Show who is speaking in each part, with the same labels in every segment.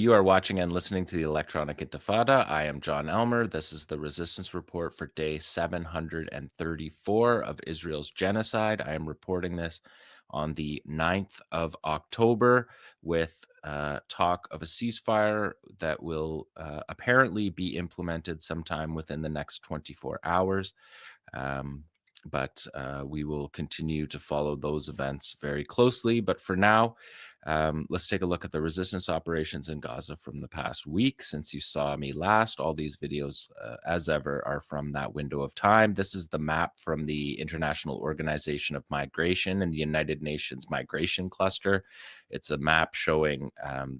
Speaker 1: You are watching and listening to the Electronic Intifada. I am Jon Elmer. This is the Resistance Report for day 734 of Israel's genocide. I am reporting this on the 9th of October with talk of a ceasefire that will apparently be implemented sometime within the next 24 hours. Um, but we will continue to follow those events very closely. But for now, let's take a look at the resistance operations in Gaza from the past week. Since you saw me last, all these videos, as ever, are from that window of time. This is the map from the International Organization of Migration and the United Nations Migration Cluster. It's a map showing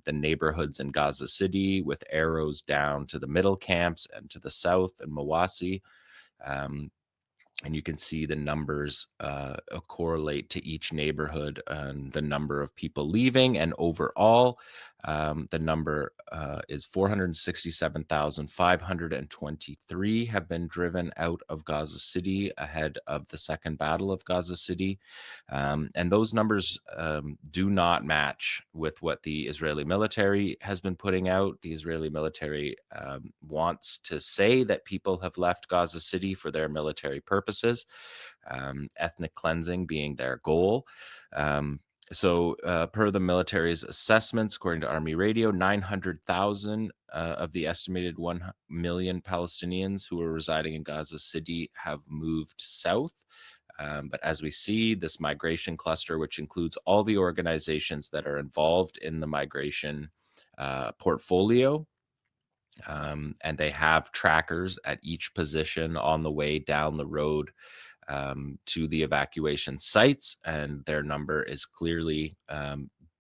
Speaker 1: the neighborhoods in Gaza City with arrows down to the middle camps and to the south in Mawasi. And you can see the numbers correlate to each neighborhood and the number of people leaving. And overall, the number is 467,523 have been driven out of Gaza City ahead of the second battle of Gaza City. And those numbers do not match with what the Israeli military has been putting out. The Israeli military wants to say that people have left Gaza City for their military purposes, ethnic cleansing being their goal. So, per the military's assessments, according to Army Radio, 900,000 of the estimated 1 million Palestinians who are residing in Gaza City have moved south. But as we see, this migration cluster, which includes all the organizations that are involved in the migration portfolio, and they have trackers at each position on the way down the road to the evacuation sites, and their number is clearly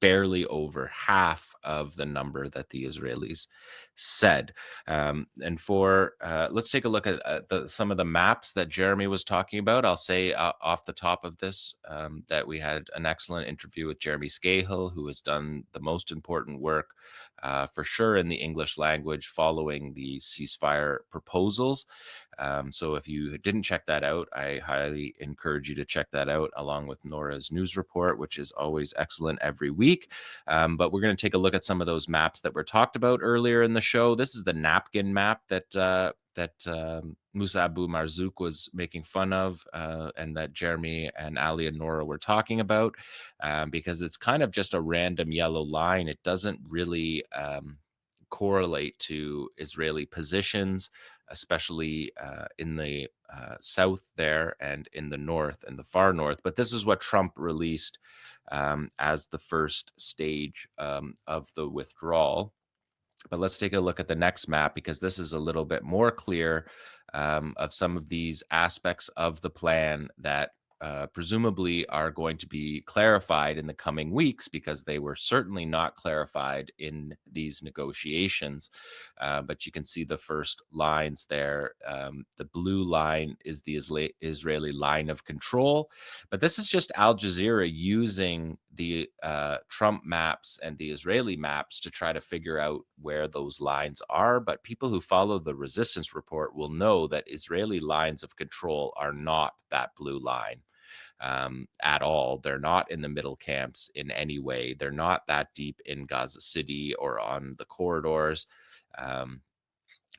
Speaker 1: barely over half of the number that the Israelis said. And for let's take a look at some of the maps that Jeremy was talking about. I'll say off the top of this that we had an excellent interview with Jeremy Scahill, who has done the most important work for sure in the English language following the ceasefire proposals. So if you didn't check that out, I highly encourage you to check that out along with Nora's news report, which is always excellent every week. But we're going to take a look at some of those maps that were talked about earlier in the show. This is the napkin map that Musa Abu Marzouk was making fun of, and that Jeremy and Ali and Nora were talking about, because it's kind of just a random yellow line. It doesn't really correlate to Israeli positions, especially in the south there and in the north and the far north. But this is what Trump released as the first stage of the withdrawal. But let's take a look at the next map, because this is a little bit more clear of some of these aspects of the plan that presumably are going to be clarified in the coming weeks, because they were certainly not clarified in these negotiations. But you can see the first lines there. The blue line is the Israeli line of control. But this is just Al Jazeera using the Trump maps and the Israeli maps to try to figure out where those lines are. But people who follow the resistance report will know that Israeli lines of control are not that blue line at all. They're not in the middle camps in any way. They're not that deep in Gaza City or on the corridors.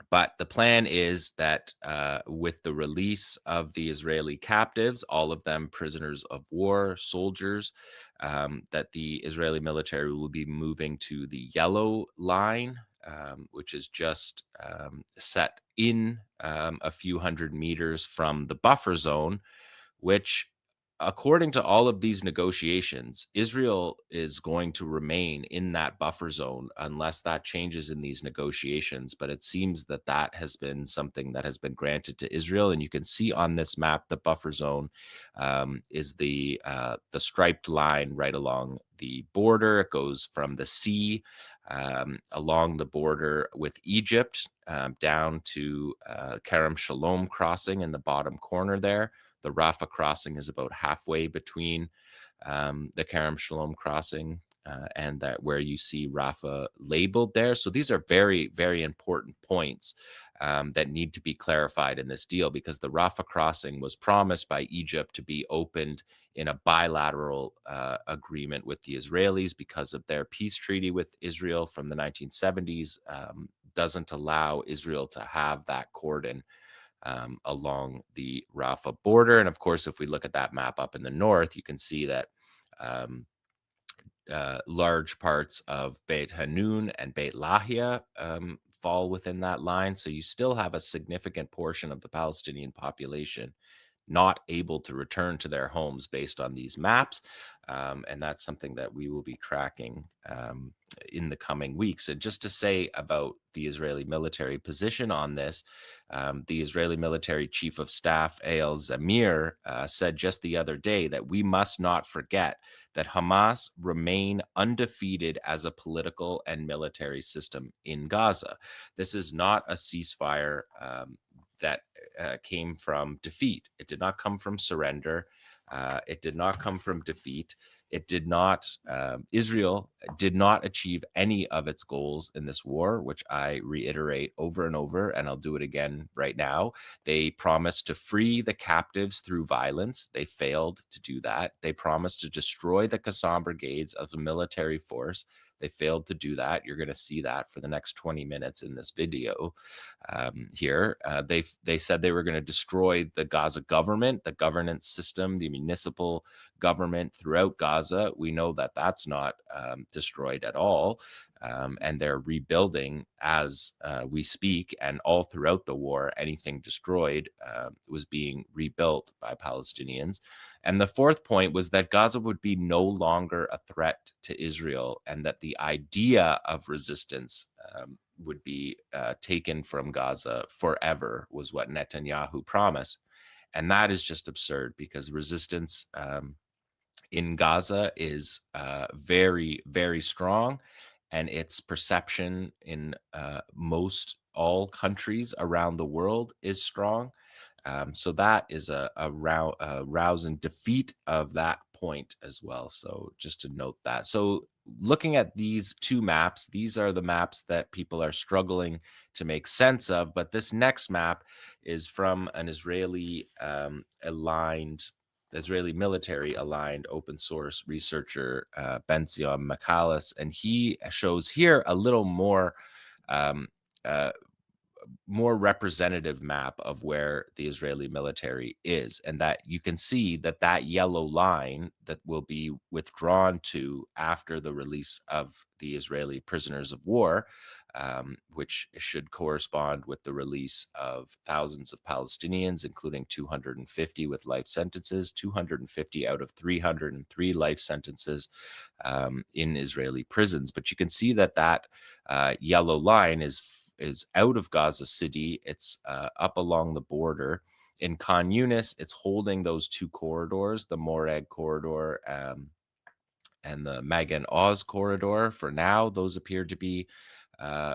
Speaker 1: But the plan is that with the release of the Israeli captives, all of them prisoners of war, soldiers, that the Israeli military will be moving to the yellow line, which is just set in a few hundred meters from the buffer zone, which, according to all of these negotiations, Israel is going to remain in that buffer zone unless that changes in these negotiations. But it seems that that has been something that has been granted to Israel. And you can see on this map, the buffer zone is the striped line right along the border. It goes from the sea along the border with Egypt down to Kerem Shalom crossing in the bottom corner there. The Rafah crossing is about halfway between the Kerem Shalom crossing and that where you see Rafah labeled there. So these are very, very important points that need to be clarified in this deal, because the Rafah crossing was promised by Egypt to be opened in a bilateral agreement with the Israelis because of their peace treaty with Israel from the 1970s. Doesn't allow Israel to have that cordon along the Rafah border. And of course, if we look at that map up in the north, you can see that um, large parts of Beit Hanun and Beit Lahia fall within that line. So you still have a significant portion of the Palestinian population not able to return to their homes based on these maps. And that's something that we will be tracking in the coming weeks. And just to say about the Israeli military position on this, the Israeli military chief of staff, 𝐓𝐡𝐞 𝐄𝐥𝐞𝐜 said just the other day that we must not forget that Hamas remain undefeated as a political and military system in Gaza. This is not a ceasefire that came from defeat. It did not come from surrender. It did not come from defeat. It did not, Israel did not achieve any of its goals in this war, which I reiterate over and over, and I'll do it again right now. They promised to free the captives through violence. They failed to do that. They promised to destroy the Qassam brigades as a military force. They failed to do that. You're going to see that for the next 20 minutes in this video here. They said they were going to destroy the Gaza government, the governance system, the municipal government throughout Gaza. We know that that's not destroyed at all. And they're rebuilding as we speak. And all throughout the war, anything destroyed was being rebuilt by Palestinians. And the fourth point was that Gaza would be no longer a threat to Israel, and that the idea of resistance would be taken from Gaza forever, was what Netanyahu promised. And that is just absurd, because resistance in Gaza is very, very strong, and its perception in most all countries around the world is strong. So that is a rousing defeat of that point as well. So just to note that. So looking at these two maps, these are the maps that people are struggling to make sense of. But this next map is from an Israeli military aligned open source researcher, Benzion Michalis, and he shows here a little um, uh, more representative map of where the Israeli military is, and that you can see that that yellow line that will be withdrawn to after the release of the Israeli prisoners of war, which should correspond with the release of thousands of Palestinians, including 250 with life sentences, 250 out of 303 life sentences in Israeli prisons. But you can see that that yellow line is out of Gaza City. It's up along the border. In Khan Yunis, it's holding those two corridors, the Morag corridor and the Magan Oz corridor. For now, those appear to be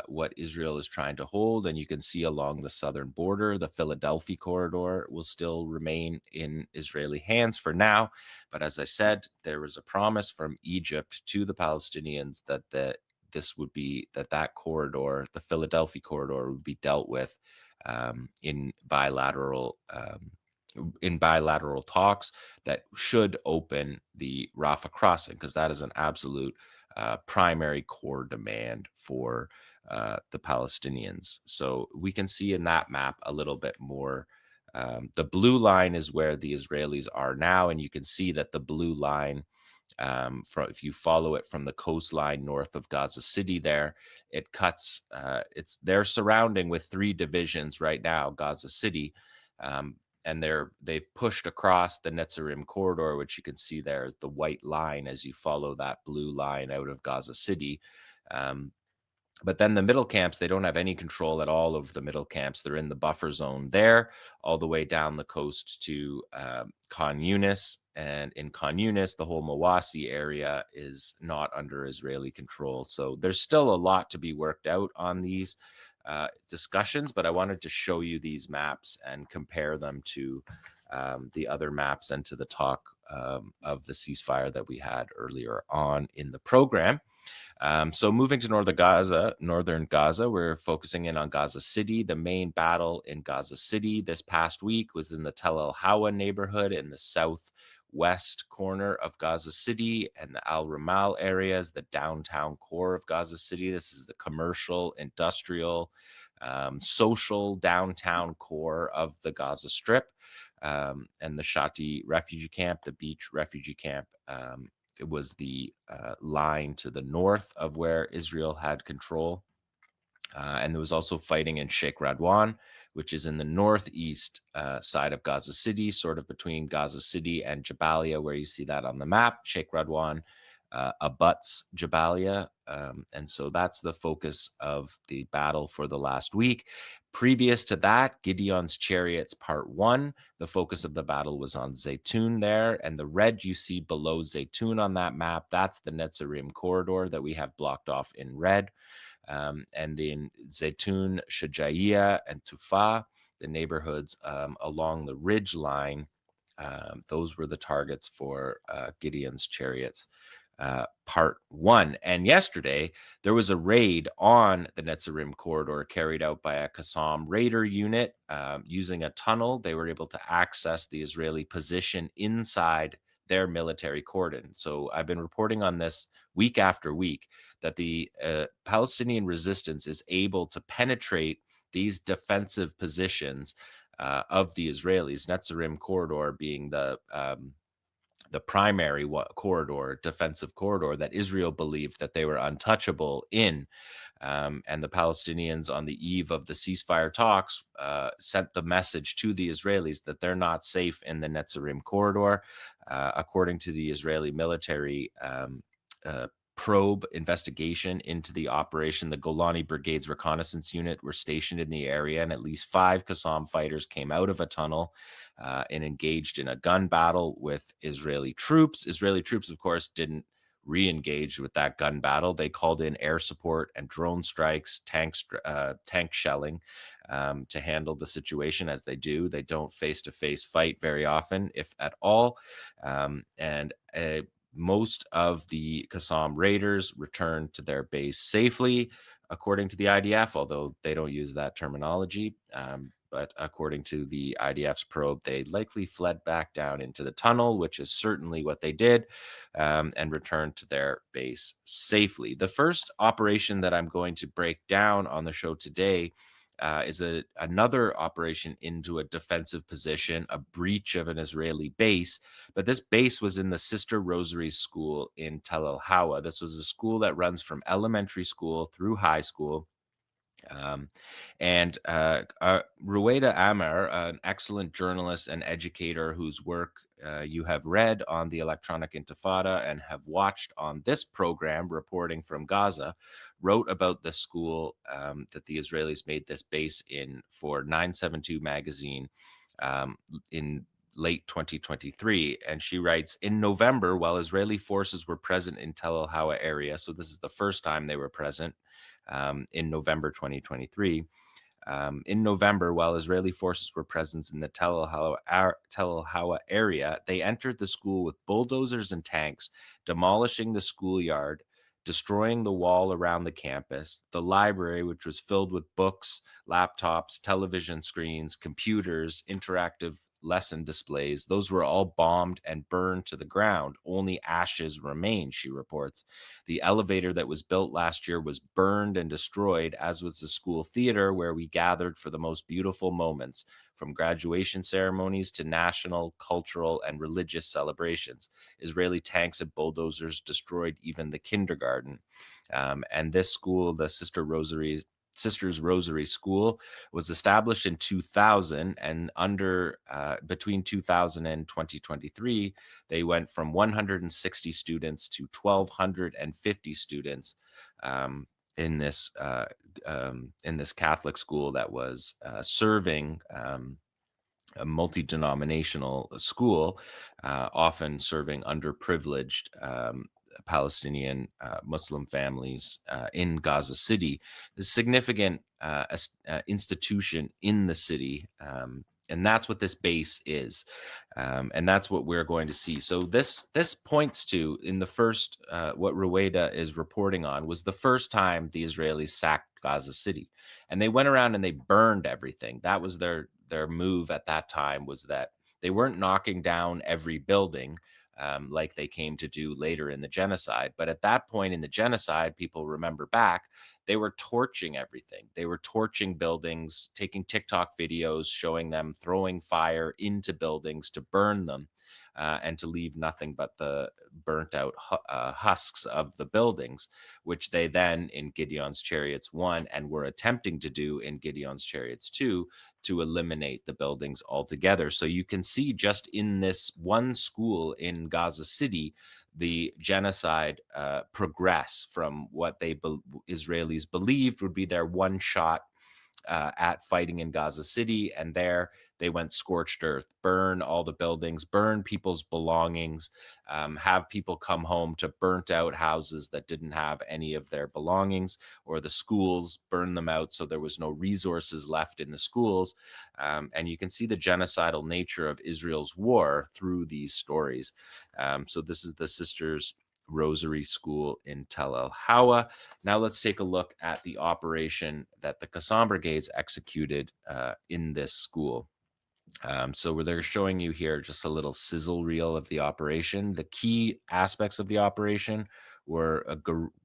Speaker 1: what Israel is trying to hold. And you can see along the southern border, the Philadelphia corridor will still remain in Israeli hands for now. But as I said, there was a promise from Egypt to the Palestinians that that corridor, the Philadelphia corridor, would be dealt with in bilateral talks that should open the Rafah crossing, because that is an absolute primary core demand for the Palestinians. So we can see in that map a little bit more. The blue line is where the Israelis are now, and you can see that the blue line, if you follow it from the coastline north of Gaza City, there it cuts. They're surrounding with 3 divisions right now, Gaza City, and they've pushed across the Netzarim corridor, which you can see there is the white line as you follow that blue line out of Gaza City. But then the middle camps, they don't have any control at all of the middle camps. They're in the buffer zone there, all the way down the coast to Khan Yunis. And in Khan Yunis, the whole Mawasi area is not under Israeli control. So there's still a lot to be worked out on these discussions, but I wanted to show you these maps and compare them to the other maps and to the talk of the ceasefire that we had earlier on in the program. So moving to northern Gaza, we're focusing in on Gaza City. The main battle in Gaza City this past week was in the Tel El-Hawa neighborhood in the southwest corner of Gaza City, and the Al Ramal areas, the downtown core of Gaza City. This is the commercial, industrial, social downtown core of the Gaza Strip, and the Shati refugee camp, the beach refugee camp. It was the line to the north of where Israel had control. And there was also fighting in Sheikh Radwan, which is in the northeast side of Gaza City, sort of between Gaza City and Jabalia, where you see that on the map. Sheikh Radwan abuts Jabalia. And so that's the focus of the battle for the last week. Previous to that, Gideon's Chariots Part 1, the focus of the battle was on Zaytun there. And the red you see below Zaytun on that map, that's the Netzarim corridor that we have blocked off in red. And then Zaytun, Shajaiya, and Tufa, the neighborhoods along the ridge line, those were the targets for Gideon's Chariots Part 1. And yesterday, there was a raid on the Netzarim corridor carried out by a Qassam Raider unit using a tunnel. They were able to access the Israeli position inside their military cordon. So I've been reporting on this week after week, that the Palestinian resistance is able to penetrate these defensive positions of the Israelis, Netzarim corridor being the primary corridor, defensive corridor that Israel believed that they were untouchable in. And the Palestinians, on the eve of the ceasefire talks, sent the message to the Israelis that they're not safe in the Netzarim corridor. According to the Israeli military probe investigation into the operation, the Golani Brigade's reconnaissance unit were stationed in the area, and at least 5 Qassam fighters came out of a tunnel and engaged in a gun battle with Israeli troops. Israeli troops, of course, didn't re-engage with that gun battle. They called in air support and drone strikes, tank shelling to handle the situation, as they do. They don't face-to-face fight very often, if at all. Most of the Qassam Raiders returned to their base safely, according to the IDF, although they don't use that terminology. But according to the IDF's probe, they likely fled back down into the tunnel, which is certainly what they did, and returned to their base safely. The first operation that I'm going to break down on the show today is another operation into a defensive position, a breach of an Israeli base. But this base was in the Sister Rosary School in Tel El-Hawa. This was a school that runs from elementary school through high school. Ruwaida Amer, an excellent journalist and educator whose work you have read on the Electronic Intifada and have watched on this program, Reporting from Gaza, wrote about the school that the Israelis made this base in for 972 magazine in late 2023. And she writes, in November, while Israeli forces were present in Tel El-Hawa area, so this is the first time they were present, in November 2023. In November, while Israeli forces were present in the Tel El-Hawa area, they entered the school with bulldozers and tanks, demolishing the schoolyard, destroying the wall around the campus, the library, which was filled with books, laptops, television screens, computers, interactive lesson displays. Those were all bombed and burned to the ground. Only ashes remain, she reports. The elevator that was built last year was burned and destroyed, as was the school theater where we gathered for the most beautiful moments, from graduation ceremonies to national, cultural, and religious celebrations. Israeli tanks and bulldozers destroyed even the kindergarten. And this school, the Sisters Rosary School, was established in 2000, and between 2000 and 2023, they went from 160 students to 1,250 students in this Catholic school that was serving a multi-denominational school, often serving underprivileged Palestinian Muslim families in Gaza City. A significant institution in the city, And that's what this base is, and that's what we're going to see. So this points to, in the first, what Rueda is reporting on was the first time the Israelis sacked Gaza City, and they went around and they burned everything. That was their move at that time, was that they weren't knocking down every building, like they came to do later in the genocide. But at that point in the genocide, people remember back, they were torching everything. They were torching buildings, taking TikTok videos showing them throwing fire into buildings to burn them, and to leave nothing but the burnt out husks of the buildings, which they then in Gideon's Chariots 1 and were attempting to do in Gideon's Chariots 2 to eliminate the buildings altogether. So you can see just in this one school in Gaza City, the genocide progress from what Israelis believed would be their one shot at fighting in Gaza City. And there they went scorched earth, burn all the buildings, burn people's belongings, have people come home to burnt out houses that didn't have any of their belongings, or the schools, burn them out so there was no resources left in the schools. And you can see the genocidal nature of Israel's war through these stories. So this is the Sisters Rosary School in Tel El Hawa. Now let's take a look at the operation that the Qassam Brigades executed in this school. So where they're showing you here just a little sizzle reel of the operation. The key aspects of the operation were a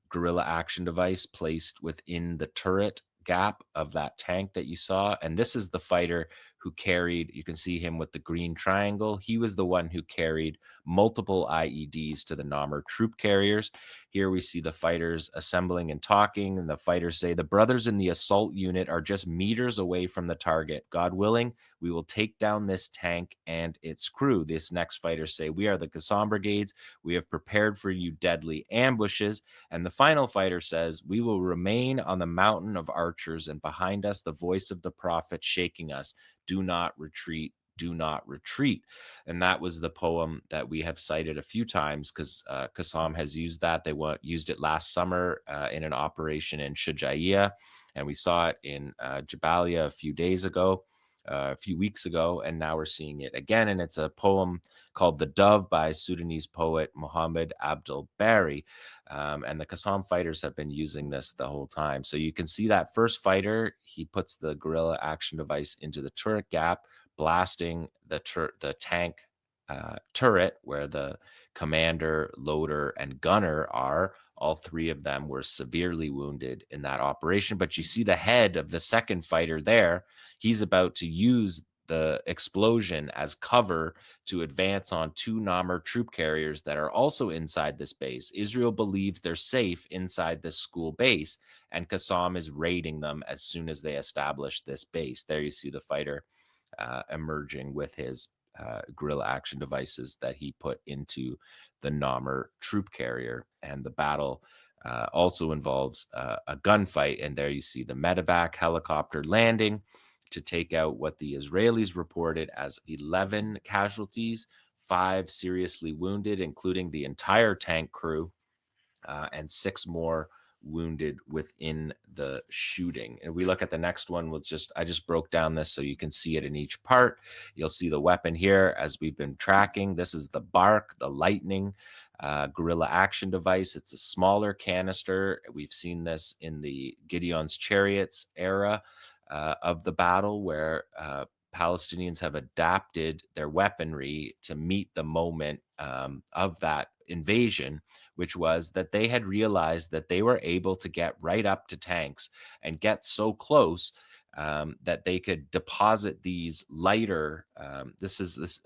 Speaker 1: guerrilla action device placed within the turret gap of that tank that you saw. And this is the fighter who carried, you can see him with the green triangle. He was the one who carried multiple IEDs to the Namur troop carriers. Here we see the fighters assembling and talking, and the fighters say, the brothers in the assault unit are just meters away from the target. God willing, we will take down this tank and its crew. This next fighter say, we are the Qassam Brigades. We have prepared for you deadly ambushes. And the final fighter says, we will remain on the mountain of archers, and behind us the voice of the prophet shaking us. Do not retreat. Do not retreat. And that was the poem that we have cited a few times, because Qassam has used that. They used it last summer in an operation in Shujaiya, and we saw it in Jabalia a few weeks ago, and now we're seeing it again. And it's a poem called The Dove by Sudanese poet Muhammad Abdul Bari. And the Qassam fighters have been using this the whole time. So you can see that first fighter, he puts the guerrilla action device into the turret gap, blasting the tank turret where the commander, loader, and gunner are. All three of them were severely wounded in that operation. But you see the head of the second fighter there. He's about to use the explosion as cover to advance on two Namur troop carriers that are also inside this base. Israel believes they're safe inside this school base, and Qassam is raiding them as soon as they establish this base. There you see the fighter emerging with his guerrilla action devices that he put into the Namur troop carrier. And the battle also involves a gunfight. And there you see the medevac helicopter landing to take out what the Israelis reported as 11 casualties, 5 seriously wounded, including the entire tank crew, and 6 more wounded within the shooting. And we look at the next one, I just broke down this so you can see it in each part. You'll see the weapon here as we've been tracking. This is the Bark, the Lightning guerrilla action device. It's a smaller canister. We've seen this in the Gideon's Chariots era of the battle, where Palestinians have adapted their weaponry to meet the moment of that invasion, which was that they had realized that they were able to get right up to tanks and get so close that they could deposit these lighter. This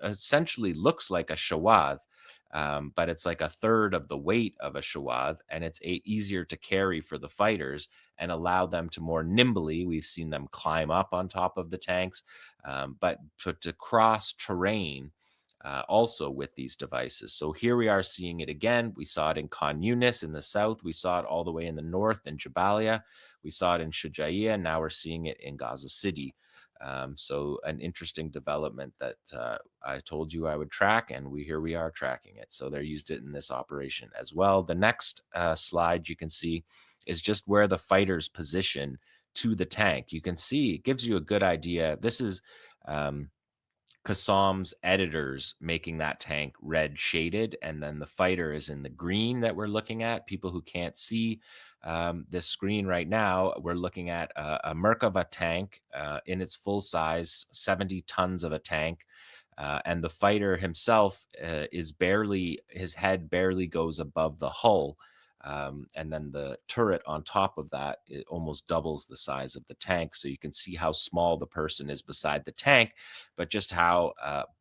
Speaker 1: essentially looks like a shawad, but it's like a third of the weight of a shawad, and it's easier to carry for the fighters and allow them to more nimbly. We've seen them climb up on top of the tanks, but to cross terrain also with these devices. So here we are seeing it again. We saw it in Khan Yunis in the south. We saw it all the way in the north in Jabalia. We saw it in Shujaiya. Now we're seeing it in Gaza City. So an interesting development that I told you I would track, and here we are tracking it. So they used it in this operation as well. The next slide you can see is just where the fighters position to the tank. You can see it gives you a good idea. This is 𝐓𝐡𝐞 editors making that tank red shaded, and then the fighter is in the green that we're looking at. People who can't see this screen right now, we're looking at a Merkava tank in its full size, 70 tons of a tank. And the fighter himself is barely, his head barely goes above the hull. And then the turret on top of that, it almost doubles the size of the tank. So you can see how small the person is beside the tank, but just how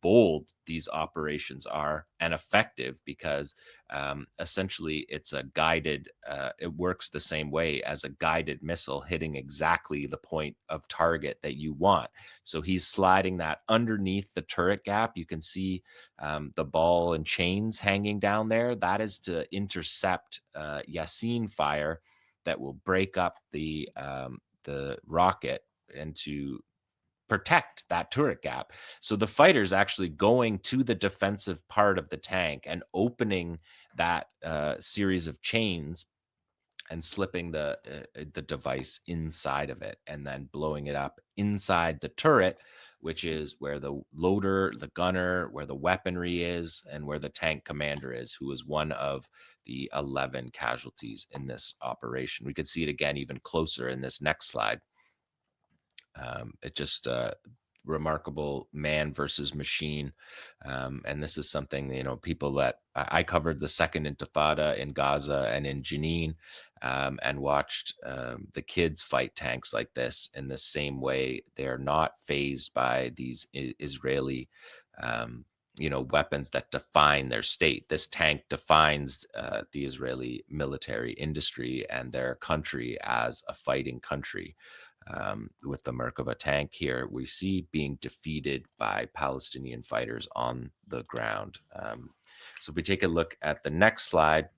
Speaker 1: bold these operations are and effective, because essentially it's a guided, it works the same way as a guided missile hitting exactly the point of target that you want. So he's sliding that underneath the turret gap. You can see the ball and chains hanging down there. That is to intercept 𝐓𝐴𝐶 fire that will break up the rocket and to protect that turret gap. So the fighter's actually going to the defensive part of the tank and opening that series of chains and slipping the device inside of it, and then blowing it up inside the turret, which is where the loader, the gunner, where the weaponry is, and where the tank commander is, who is one of the 11 casualties in this operation. We could see it again even closer in this next slide. It just remarkable man versus machine. And this is something, people that I covered the second Intifada in Gaza and in Jenin, and watched the kids fight tanks like this in the same way. They're not phased by these Israeli weapons that define their state. This tank defines the Israeli military industry and their country as a fighting country. With the Merkava tank here, we see being defeated by Palestinian fighters on the ground. So if we take a look at the next slide,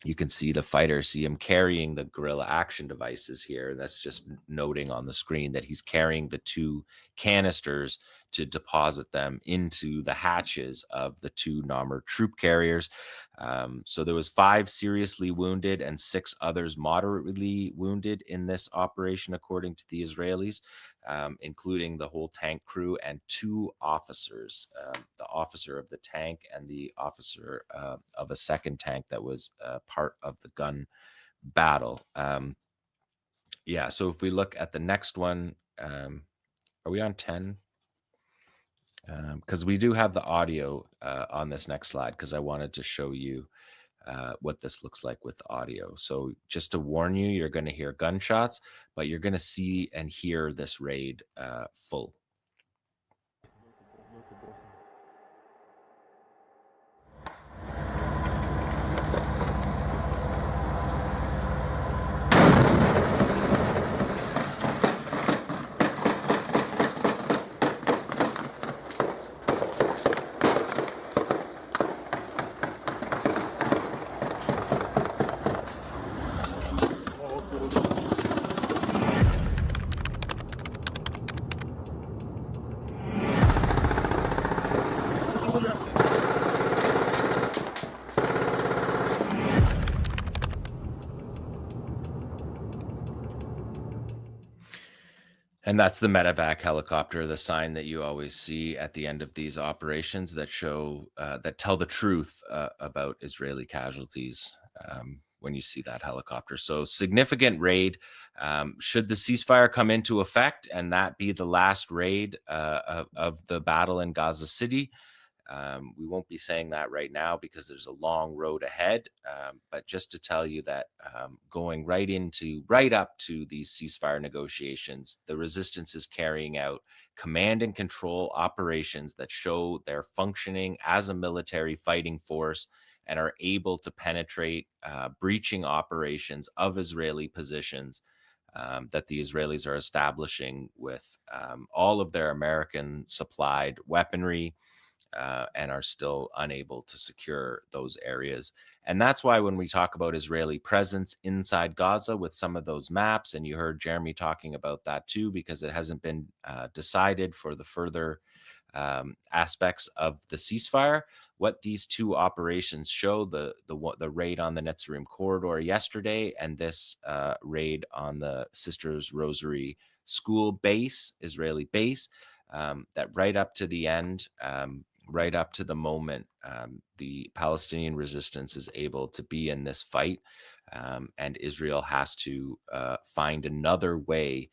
Speaker 1: you can see the fighter, see him carrying the guerrilla action devices here. That's just noting on the screen that he's carrying the 2 canisters to deposit them into the hatches of the 2 Namur troop carriers. So there was 5 seriously wounded and 6 others moderately wounded in this operation, according to the Israelis, including the whole tank crew and 2 officers, the officer of the tank and the officer of a second tank that was part of the gun battle. Yeah, so if we look at the next one, are we on 10? Because we do have the audio on this next slide, because I wanted to show you what this looks like with audio. So just to warn you, you're going to hear gunshots, but you're going to see and hear this raid full. And that's the medevac helicopter, the sign that you always see at the end of these operations that show, that tell the truth about Israeli casualties when you see that helicopter. So significant raid. Should the ceasefire come into effect and that be the last raid of the battle in Gaza City, we won't be saying that right now because there's a long road ahead. But just to tell you that going right up to these ceasefire negotiations, the resistance is carrying out command and control operations that show they're functioning as a military fighting force and are able to penetrate breaching operations of Israeli positions that the Israelis are establishing with all of their American supplied weaponry, and are still unable to secure those areas. And that's why when we talk about Israeli presence inside Gaza with some of those maps, and you heard Jeremy talking about that too, because it hasn't been decided for the further aspects of the ceasefire. What these 2 operations show, the raid on the Netzarim corridor yesterday and this raid on the Sisters Rosary school base, Israeli base, that right up to the end, right up to the moment, the Palestinian resistance is able to be in this fight, and Israel has to find another way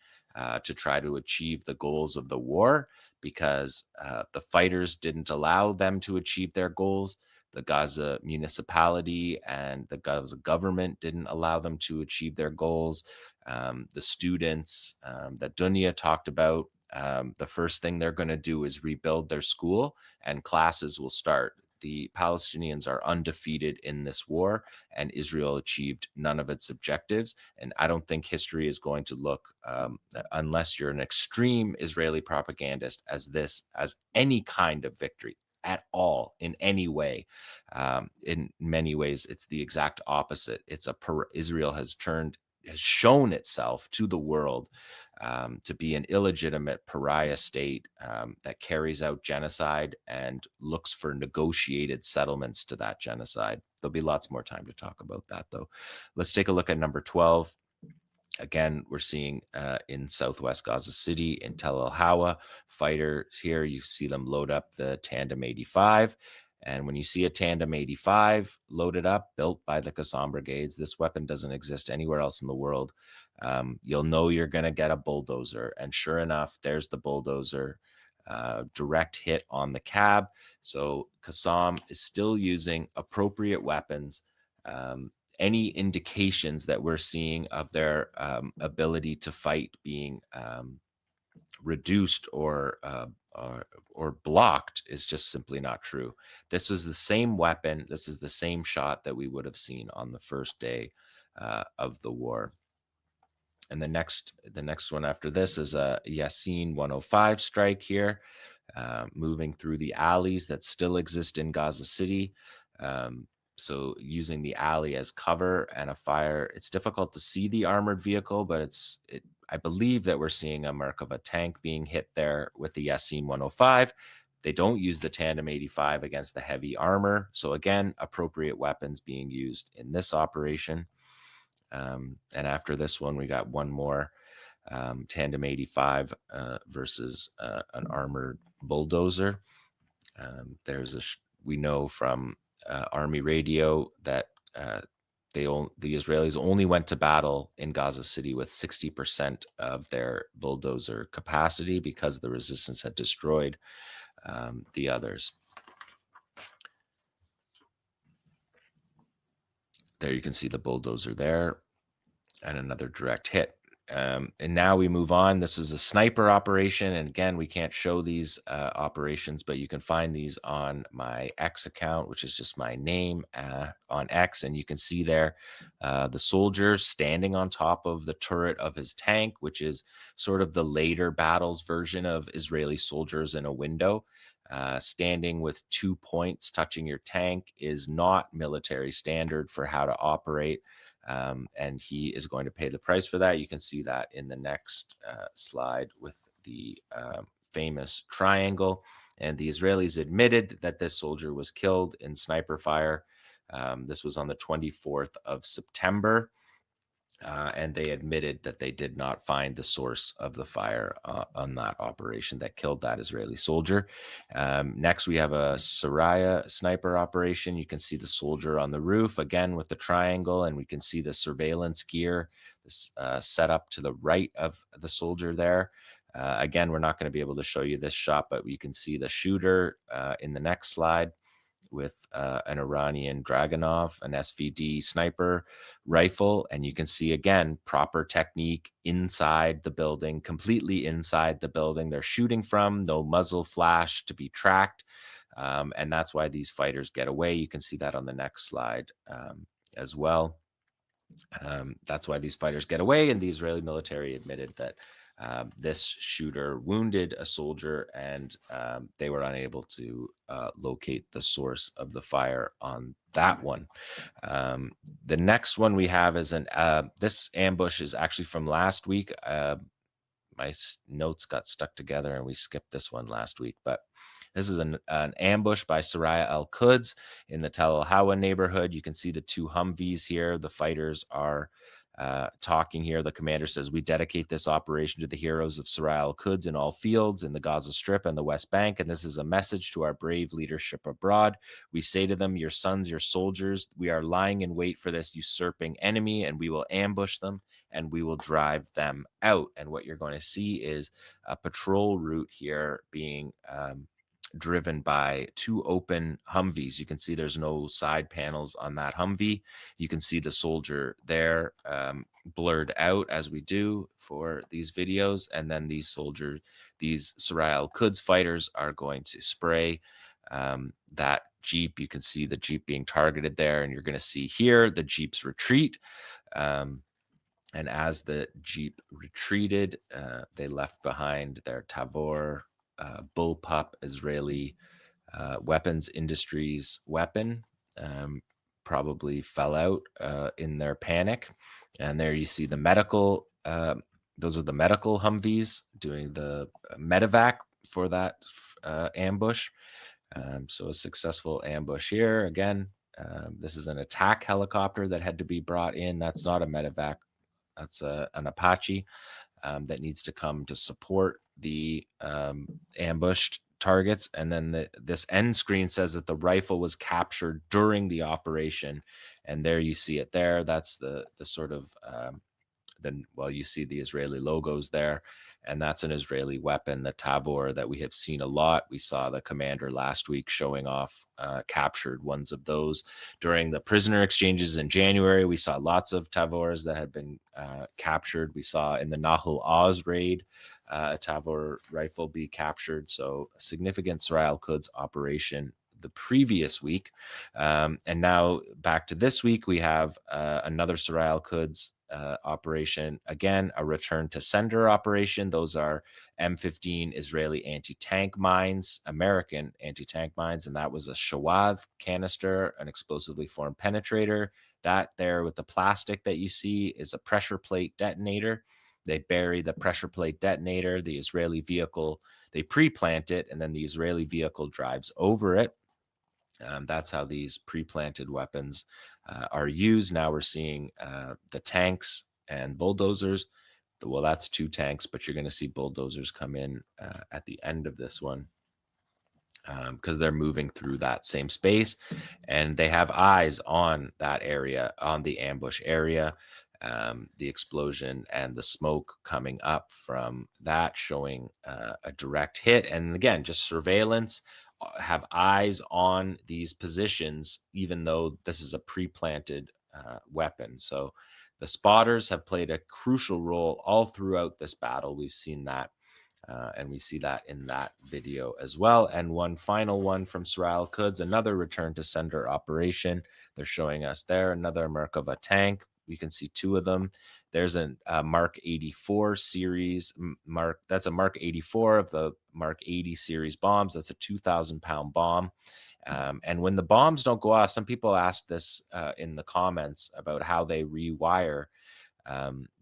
Speaker 1: to try to achieve the goals of the war, because the fighters didn't allow them to achieve their goals. The Gaza municipality and the Gaza government didn't allow them to achieve their goals. The students that Dunya talked about, the first thing they're going to do is rebuild their school, and classes will start. The Palestinians are undefeated in this war, and Israel achieved none of its objectives. And I don't think history is going to look, unless you're an extreme Israeli propagandist, as any kind of victory at all in any way. In many ways, it's the exact opposite. Israel has shown itself to the world to be an illegitimate pariah state that carries out genocide and looks for negotiated settlements to that genocide. There'll be lots more time to talk about that, though. Let's take a look at number 12. Again, we're seeing in southwest Gaza City, in Tel El Hawa, fighters here. You see them load up the Tandem 85. And when you see a Tandem 85 loaded up, built by the Qassam brigades, this weapon doesn't exist anywhere else in the world. You'll know you're going to get a bulldozer. And sure enough, there's the bulldozer. Direct hit on the cab. So Qassam is still using appropriate weapons. Any indications that we're seeing of their ability to fight being reduced or blocked is just simply not true. This is the same weapon. This is the same shot that we would have seen on the first day of the war. And the next one after this is a Yasin 105 strike here, moving through the alleys that still exist in Gaza City. So using the alley as cover and a fire. It's difficult to see the armored vehicle, but I believe that we're seeing a Merkava tank being hit there with the Yasin 105. They don't use the Tandem 85 against the heavy armor. So again, appropriate weapons being used in this operation. And after this one, we got one more Tandem 85 versus an armored bulldozer. We know from Army radio that the Israelis only went to battle in Gaza City with 60% of their bulldozer capacity because the resistance had destroyed the others. There you can see the bulldozer there and another direct hit. And now we move on. This is a sniper operation. And again, we can't show these operations, but you can find these on my X account, which is just my name on X. And you can see there the soldier standing on top of the turret of his tank, which is sort of the later battles version of Israeli soldiers in a window. Standing with 2 points touching your tank is not military standard for how to operate. And he is going to pay the price for that. You can see that in the next slide with the famous triangle. And the Israelis admitted that this soldier was killed in sniper fire. This was on the 24th of September. And they admitted that they did not find the source of the fire on that operation that killed that Israeli soldier. Next, we have a Saraya sniper operation. You can see the soldier on the roof, again with the triangle, and we can see the surveillance gear set up to the right of the soldier there. Again, we're not going to be able to show you this shot, but you can see the shooter in the next slide with an Iranian Dragunov, an SVD sniper rifle. And you can see, again, proper technique inside the building, completely inside the building they're shooting from, no muzzle flash to be tracked. And that's why these fighters get away. You can see that on the next slide as well. That's why these fighters get away. And the Israeli military admitted that this shooter wounded a soldier, and they were unable to locate the source of the fire on that one. The next one we have is this ambush is actually from last week. My notes got stuck together and we skipped this one last week, but this is an ambush by Saraya al-Quds in the Tel El Hawa neighborhood. You can see the two Humvees here. The fighters are talking here. The commander says, "We dedicate this operation to the heroes of 𝐓𝐴 𝐤𝐜 in all fields, in the Gaza Strip and the West Bank. And this is a message to our brave leadership abroad. We say to them, your sons, your soldiers, we are lying in wait for this usurping enemy, and we will ambush them and we will drive them out." And what you're going to see is a patrol route here being driven by two open Humvees. You can see there's no side panels on that Humvee. You can see the soldier there, blurred out as we do for these videos. And then these soldiers, these 𝐓𝐴 𝐤𝐜 fighters, are going to spray that Jeep. You can see the Jeep being targeted there. And you're going to see here the Jeep's retreat. And as the Jeep retreated, they left behind their Tavor bullpup Israeli weapons industries weapon. Probably fell out in their panic. And there you see the medical, those are the medical Humvees doing the medevac for that ambush. So a successful ambush here. Again, this is an attack helicopter that had to be brought in. That's not a medevac. That's an Apache that needs to come to support the ambushed targets. And then this end screen says that the rifle was captured during the operation. And there you see it there. That's the sort of then, well, you see the Israeli logos there, and that's an Israeli weapon, the Tavor, that we have seen a lot. We saw the commander last week showing off captured ones of those during the prisoner exchanges in January. We saw lots of Tavors that had been captured. We saw in the Nahal Oz raid a Tavor rifle be captured. So a significant 𝐓𝐴 𝐤𝐜 operation the previous week. And now back to this week, we have another 𝐓𝐴 𝐤𝐜 operation. Again, a return to sender operation. Those are M15 Israeli anti-tank mines, American anti-tank mines, and that was a Shawad canister, an explosively formed penetrator. That there with the plastic that you see is a pressure plate detonator. They bury the pressure plate detonator, the Israeli vehicle, they pre-plant it, and then the Israeli vehicle drives over it. That's how these pre-planted weapons are used. Now we're seeing the tanks and bulldozers. Well, that's two tanks, but you're going to see bulldozers come in at the end of this one because they're moving through that same space, and they have eyes on that area, on the ambush area. The explosion and the smoke coming up from that showing a direct hit. And again, just surveillance, have eyes on these positions, even though this is a pre-planted weapon. So the spotters have played a crucial role all throughout this battle. We've seen that. And we see that in that video as well. And one final one from 𝐓𝐴 𝐤𝐜, another return to sender operation. They're showing us there another Merkava tank. We can see two of them. There's a Mark 84 series. That's a Mark 84 of the Mark 80 series bombs. That's a 2,000-pound bomb. And when the bombs don't go off, some people asked this in the comments about how they rewire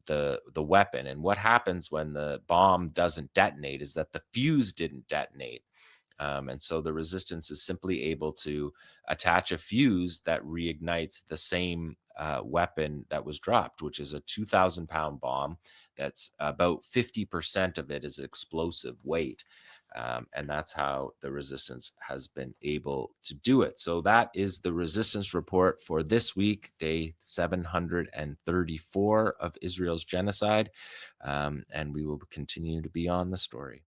Speaker 1: the weapon. And what happens when the bomb doesn't detonate is that the fuse didn't detonate. And so the resistance is simply able to attach a fuse that reignites the same weapon that was dropped, which is a 2,000-pound bomb. That's about 50% of it is explosive weight. And that's how the resistance has been able to do it. So that is the resistance report for this week, day 734 of Israel's genocide. And we will continue to be on the story.